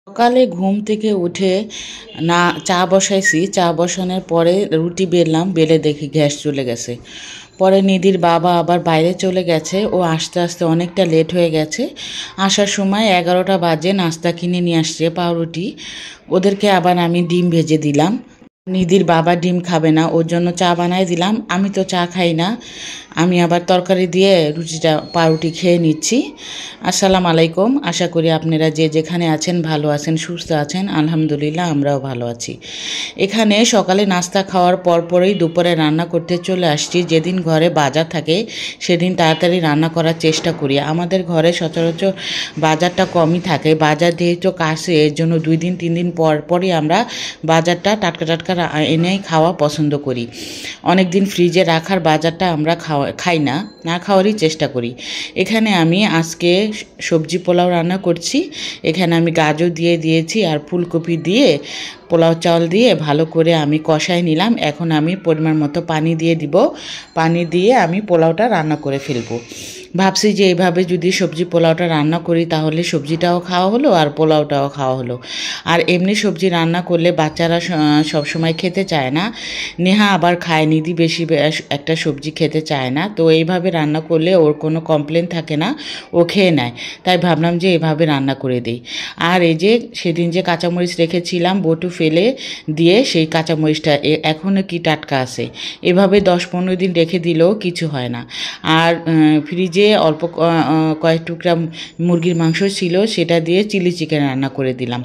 সকালে ঘুম থেকে উঠে না চা বসাইছি, চা বসানোর পরে রুটি বেললাম, বেলে দেখি গ্যাস চলে গেছে। পরে নিধির বাবা আবার বাইরে চলে গেছে, ও আস্তে আস্তে অনেকটা লেট হয়ে গেছে। আসার সময় 11টা বাজে, নাস্তা কিনে নিয়ে আসছে পাউরুটি, ওদেরকে আবার আমি ডিম ভেজে দিলাম। নিধির বাবা ডিম খাবে না, ওর জন্য চা বানাই দিলাম। আমি তো চা খাই না, আমি আবার তরকারি দিয়ে রুটিটা পাউরুটি খেয়ে নিচ্ছি। আসসালামু আলাইকুম, আশা করি আপনারা যে যেখানে আছেন ভালো আছেন, সুস্থ আছেন। আলহামদুলিল্লাহ আমরাও ভালো আছি। এখানে সকালে নাস্তা খাওয়ার পরপরই দুপুরে রান্না করতে চলে আসছি। যেদিন ঘরে বাজার থাকে সেদিন তাড়াতাড়ি রান্না করার চেষ্টা করি। আমাদের ঘরে সচরাচর বাজারটা কমই থাকে, বাজার যেহেতু কাছে, এর জন্য 2 দিন 3 দিন পর পরই আমরা বাজারটা টাটকা টাটকা এনেই খাওয়া পছন্দ করি। অনেক দিন ফ্রিজে রাখার বাজারটা আমরা খাই না, না খাওয়ারই চেষ্টা করি। এখানে আমি আজকে সবজি পোলাও রান্না করছি। এখানে আমি গাজর দিয়েছি আর ফুলকপি দিয়ে পোলাও চাল দিয়ে ভালো করে আমি কষাই নিলাম। এখন আমি পরিমাণ মতো পানি দিয়ে দিব, পানি দিয়ে আমি পোলাওটা রান্না করে ফেলবো। ভাবছি যে এইভাবে যদি সবজি পোলাওটা রান্না করি তাহলে সবজিটাও খাওয়া হলো আর পোলাওটাও খাওয়া হলো। আর এমনি সবজি রান্না করলে বাচ্চারা সবসময় খেতে চায় না, নেহা আবার খায়, নিধি বেশি একটা সবজি খেতে চায় না। তো এইভাবে রান্না করলে ওর কোনো কমপ্লেন থাকে না, ও খেয়ে নেয়। তাই ভাবলাম যে এভাবে রান্না করে দিই। আর এই যে সেদিন যে কাঁচামরিচ রেখেছিলাম বটু ফেলে দিয়ে, সেই কাঁচামরিচটা এখনও কি টাটকা আছে। এভাবে 10-15 দিন রেখে দিলেও কিছু হয় না। আর ফ্রিজে অল্প কয়েক টুকরা মুরগির মাংস ছিল, সেটা দিয়ে চিলি চিকেন রান্না করে দিলাম।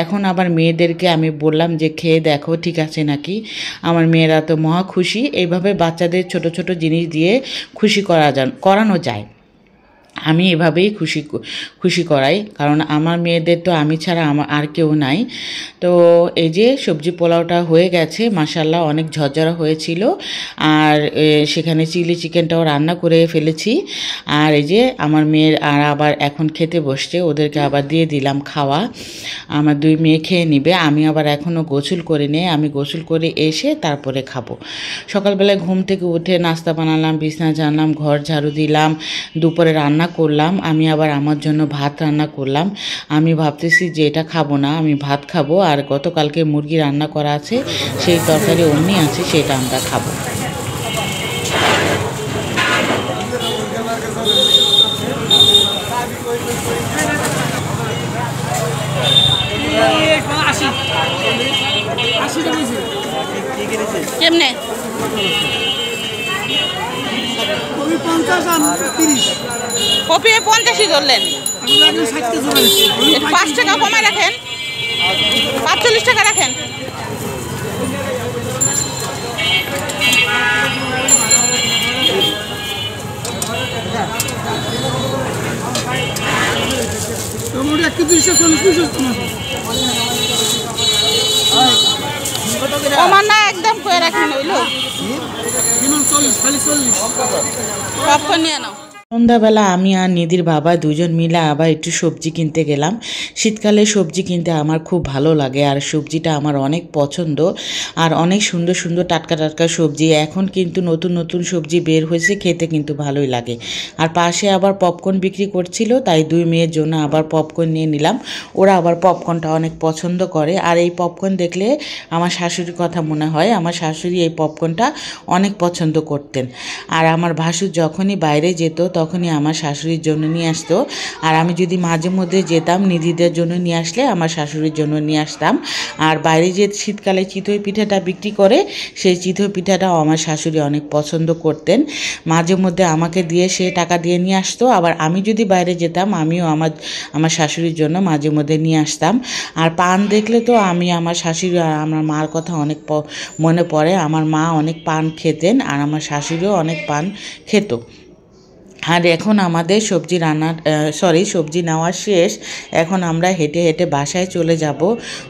এখন আবার মেয়েদেরকে আমি বললাম যে খেয়ে দেখো ঠিক আছে নাকি। আমার মেয়েরা তো মহা খুশি। এইভাবে বাচ্চাদের ছোট ছোট জিনিস দিয়ে খুশি করানো যায়। আমি এভাবেই খুশি করাই, কারণ আমার মেয়েদের তো আমি ছাড়া আমার আর কেউ নাই। তো এই যে সবজি পোলাওটা হয়ে গেছে, মাশাআল্লাহ অনেক ঝরঝরা হয়েছিল। আর সেখানে চিলি চিকেনটাও রান্না করে ফেলেছি। আর এই যে আমার মেয়ের আর আবার এখন খেতে বসছে, ওদেরকে আবার দিয়ে দিলাম খাওয়া। আমার 2 মেয়ে খেয়ে নিবে, আমি আবার এখনও গোসল করে নেই, আমি গোসল করে এসে তারপরে খাবো। সকালবেলায় ঘুম থেকে উঠে নাস্তা বানালাম, বিছানা ঝাড়লাম, ঘর ঝাড়ু দিলাম, দুপুরে রান্না করলাম। আমি আবার আমার জন্য ভাত রান্না করলাম। আমি ভাবতেছি যে এটা খাবো না, আমি ভাত খাবো। আর গতকালকে মুরগি রান্না করা আছে, সেই তরকারি অমনি আছে, সেটা আমরা খাবো। কেমনে কপি 50ই ধরলেন, 5 টাকা কমায় রাখেন, 45 টাকা রাখেন। কমান না, একদম করে রাখেন, হইল পপকর্ন নিয়ে নাও। সন্ধ্যাবেলা আমি আর নিধির বাবা দুজন মিলে আবার একটু সবজি কিনতে গেলাম। শীতকালে সবজি কিনতে আমার খুব ভালো লাগে, আর সবজিটা আমার অনেক পছন্দ। আর অনেক সুন্দর সুন্দর টাটকা টাটকা সবজি, এখন কিন্তু নতুন নতুন সবজি বের হয়েছে, খেতে কিন্তু ভালোই লাগে। আর পাশে আবার পপকর্ন বিক্রি করছিল, তাই 2 মেয়ের জন্য আবার পপকর্ন নিয়ে নিলাম। ওরা আবার পপকর্নটা অনেক পছন্দ করে। আর এই পপকর্ন দেখলে আমার শাশুড়ির কথা মনে হয়, আমার শাশুড়ি এই পপকর্নটা অনেক পছন্দ করতেন। আর আমার ভাসুর যখনই বাইরে যেত তখনই আমার শাশুড়ির জন্য নিয়ে আসতো। আর আমি যদি মাঝে মধ্যে যেতাম নিধিদের জন্য নিয়ে আসলে আমার শাশুড়ির জন্য নিয়ে আসতাম। আর বাইরে যে শীতকালে চিতই পিঠাটা বিক্রি করে, সেই চিতই পিঠাটাও আমার শাশুড়ি অনেক পছন্দ করতেন। মাঝে মধ্যে আমাকে দিয়ে সে টাকা দিয়ে নিয়ে আসতো। আবার আমি যদি বাইরে যেতাম আমিও আমার শাশুড়ির জন্য মাঝে মধ্যে নিয়ে আসতাম। আর পান দেখলে তো আমি আমার শাশুড়ি আর আমার মার কথা অনেক মনে পড়ে। আমার মা অনেক পান খেতেন আর আমার শাশুড়িও অনেক পান খেত। আর এখন আমাদের সবজি নেওয়া শেষ। এখন আমরা হেঁটে হেঁটে বাসায় চলে যাব।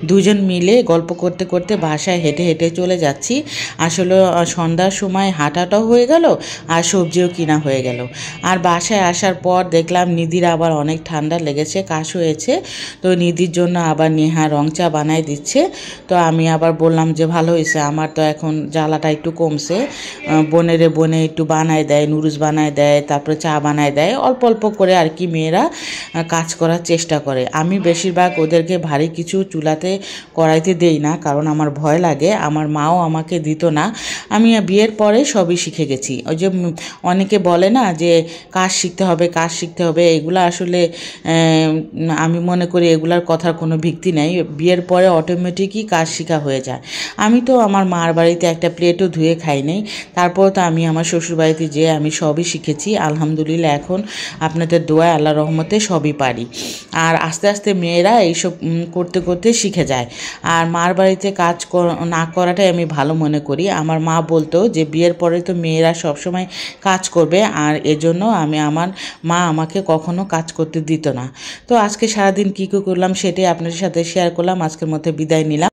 2 জন মিলে গল্প করতে করতে বাসায় হেঁটে হেঁটে চলে যাচ্ছি। আসলে সন্ধ্যার সময় হাঁটাটাও হয়ে গেল আর সবজিও কিনা হয়ে গেল। আর বাসায় আসার পর দেখলাম নিধির আবার অনেক ঠান্ডা লেগেছে, কাশ হয়েছে। তো নিধির জন্য আবার নেহা রং চা বানায় দিচ্ছে। তো আমি আবার বললাম যে ভালো হয়েছে, আমার তো এখন জ্বালাটা একটু কমছে। বনে একটু বানায় দেয়, নুডলস বানায় দেয়, তারপরে চা বানায় দেয়, অল্প অল্প করে আর কি মেয়েরা কাজ করার চেষ্টা করে। আমি বেশিরভাগ ওদেরকে ভারী কিছু চুলাতে কড়াইতে দেই না, কারণ আমার ভয় লাগে। আমার মাও আমাকে দিত না। আমি বিয়ের পরে সবই শিখে গেছি। ওই যে অনেকে বলে না যে কাজ শিখতে হবে, কাজ শিখতে হবে, এগুলো আসলে আমি মনে করি এগুলার কথার কোনো ভিত্তি নেই। বিয়ের পরে অটোমেটিকই কাজ শেখা হয়ে যায়। আমি তো আমার মার বাড়িতে একটা প্লেটও ধুয়ে খাই নাই, তারপর তো আমি আমার শ্বশুর বাড়িতে যেয়ে আমি সবই শিখেছি আলহামদুলিল্লাহ। এখন আপনাদের দোয়ায় আল্লাহ রহমতে সবই পারি। আর আস্তে আস্তে মেয়েরা এইসব করতে করতে শিখে যায়। আর মার বাড়িতে কাজ না করাটাই আমি ভালো মনে করি। আমার মা বলতো যে বিয়ের পরে তো মেয়েরা সবসময় কাজ করবে, আর এজন্য আমার মা আমাকে কখনো কাজ করতে দিত না। তো আজকে সারাদিন কী কী করলাম সেটাই আপনাদের সাথে শেয়ার করলাম। আজকের মধ্যে বিদায় নিলাম।